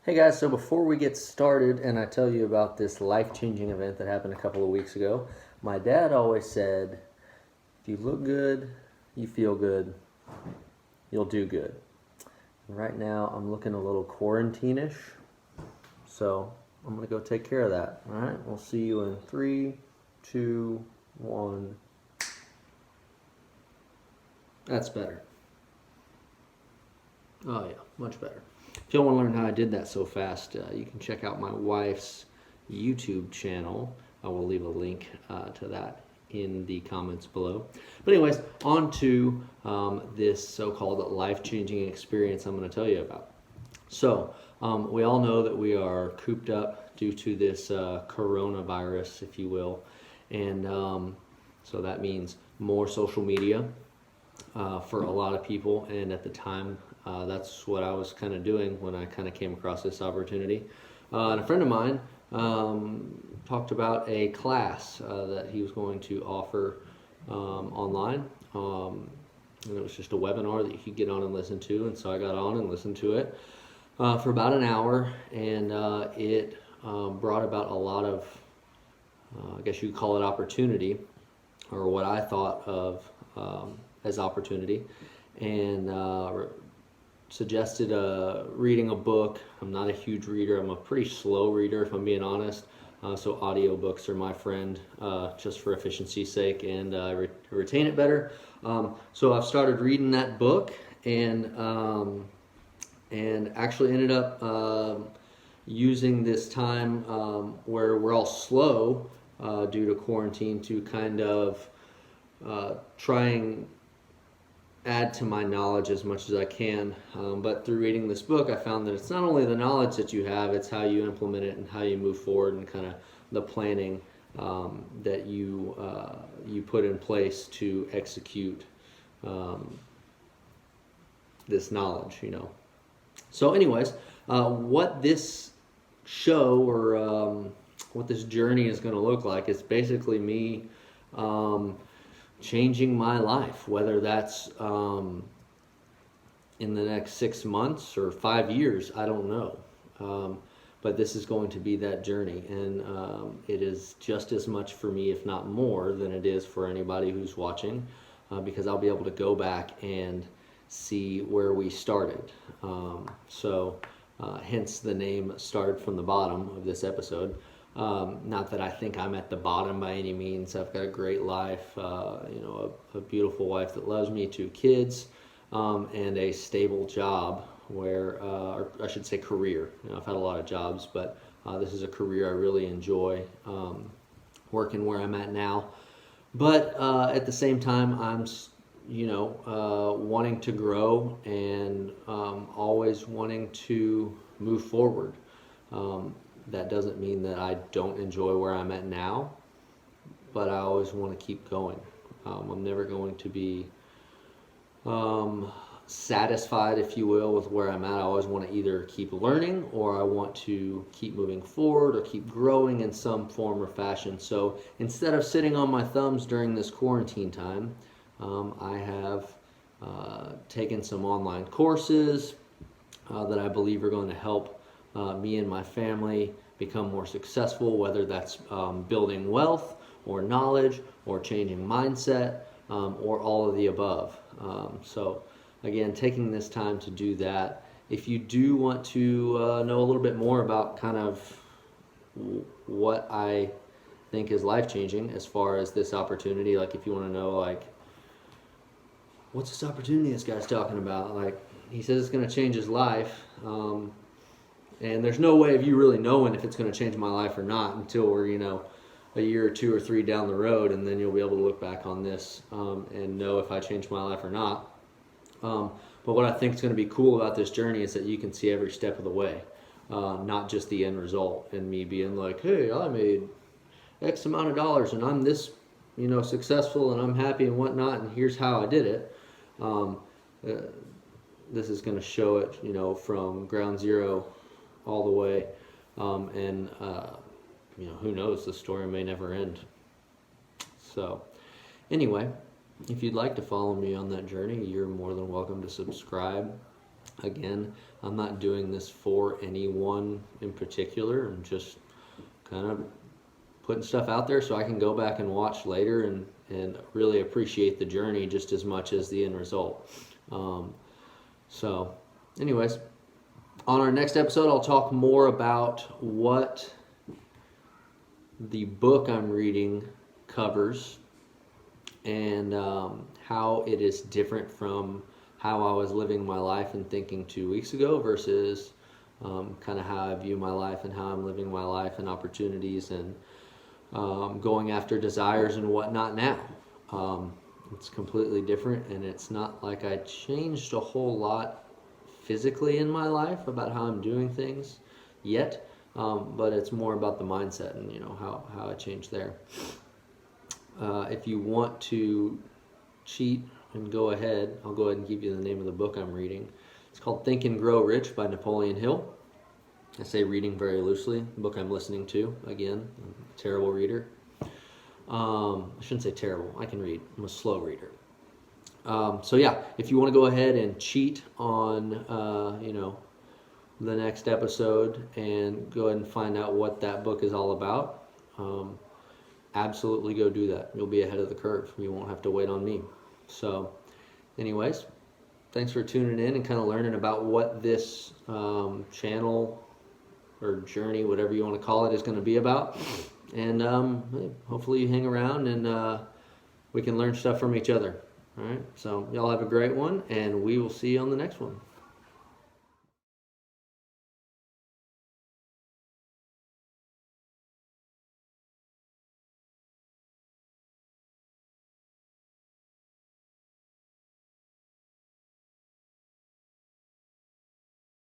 Hey guys, so before we get started and I tell you about this life-changing event that happened a couple of weeks ago, my dad always said, if you look good, you feel good, you'll do good. And right now I'm looking a little quarantine-ish, so I'm going to go take care of that. All right, we'll see you in 3, 2, 1. That's better. Oh yeah, much better. If you want to learn how I did that so fast, you can check out my wife's YouTube channel. I will leave a link to that in the comments below. But anyways, on to this so-called life-changing experience I'm going to tell you about. So we all know that we are cooped up due to this coronavirus, if you will. And so that means more social media for a lot of people. And at the time, that's what I was kind of doing when I kind of came across this opportunity. And a friend of mine talked about a class that he was going to offer online. And it was just a webinar that you could get on and listen to. And so I got on and listened to it for about an hour. And it brought about a lot of, I guess you could call it opportunity, or what I thought of as opportunity. And suggested reading a book. I'm not a huge reader. I'm a pretty slow reader, if I'm being honest. So audiobooks are my friend, just for efficiency's sake, and I retain it better. So I've started reading that book, and actually ended up using this time where we're all slow due to quarantine to kind of try and add to my knowledge as much as I can. But through reading this book, I found that it's not only the knowledge that you have, it's how you implement it and how you move forward, and kind of the planning that you put in place to execute this knowledge, So anyways, what this show, or what this journey is going to look like, is basically me changing my life, whether that's in the next 6 months or 5 years, I don't know. But this is going to be that journey, and it is just as much for me, if not more, than it is for anybody who's watching, because I'll be able to go back and see where we started. Hence the name Start from the Bottom of this episode. Not that I think I'm at the bottom by any means. I've got a great life, a beautiful wife that loves me, 2 kids, and a stable job where, or I should say career. I've had a lot of jobs, but this is a career I really enjoy, working where I'm at now. But at the same time, I'm, wanting to grow, and always wanting to move forward. That doesn't mean that I don't enjoy where I'm at now, but I always want to keep going. I'm never going to be satisfied, if you will, with where I'm at. I always want to either keep learning, or I want to keep moving forward, or keep growing in some form or fashion. So instead of sitting on my thumbs during this quarantine time, I have taken some online courses that I believe are going to help me and my family become more successful, whether that's building wealth, or knowledge, or changing mindset, or all of the above. So again, taking this time to do that. If you do want to know a little bit more about kind of what I think is life-changing as far as this opportunity, like if you want to know, like, what's this opportunity this guy's talking about? Like, he says it's going to change his life. And there's no way of you really knowing if it's going to change my life or not until we're, a year or 2 or 3 down the road, and then you'll be able to look back on this and know if I changed my life or not. But what I think is going to be cool about this journey is that you can see every step of the way, not just the end result, and me being like, hey, I made X amount of dollars, and I'm this, successful, and I'm happy and whatnot, and here's how I did it. This is going to show it, from ground zero all the way, and who knows, the story may never end. So anyway, if you'd like to follow me on that journey, you're more than welcome to subscribe Again, I'm not doing this for anyone in particular. I'm just kind of putting stuff out there so I can go back and watch later and really appreciate the journey just as much as the end result. So anyways, on our next episode, I'll talk more about what the book I'm reading covers and how it is different from how I was living my life and thinking 2 weeks ago versus kind of how I view my life and how I'm living my life and opportunities and going after desires and whatnot now. It's completely different, and it's not like I changed a whole lot physically in my life about how I'm doing things yet, but it's more about the mindset and how I changed there. If you want to cheat and go ahead, I'll go ahead and give you the name of the book I'm reading. It's called Think and Grow Rich by Napoleon Hill. I say reading very loosely. The book I'm listening to, again, I'm a terrible reader. I shouldn't say terrible. I can read. I'm a slow reader. So yeah, if you want to go ahead and cheat on, the next episode and go ahead and find out what that book is all about, absolutely go do that. You'll be ahead of the curve. You won't have to wait on me. So anyways, thanks for tuning in and kind of learning about what this channel or journey, whatever you want to call it, is going to be about. And hopefully you hang around and we can learn stuff from each other. All right, so y'all have a great one, and we will see you on the next one.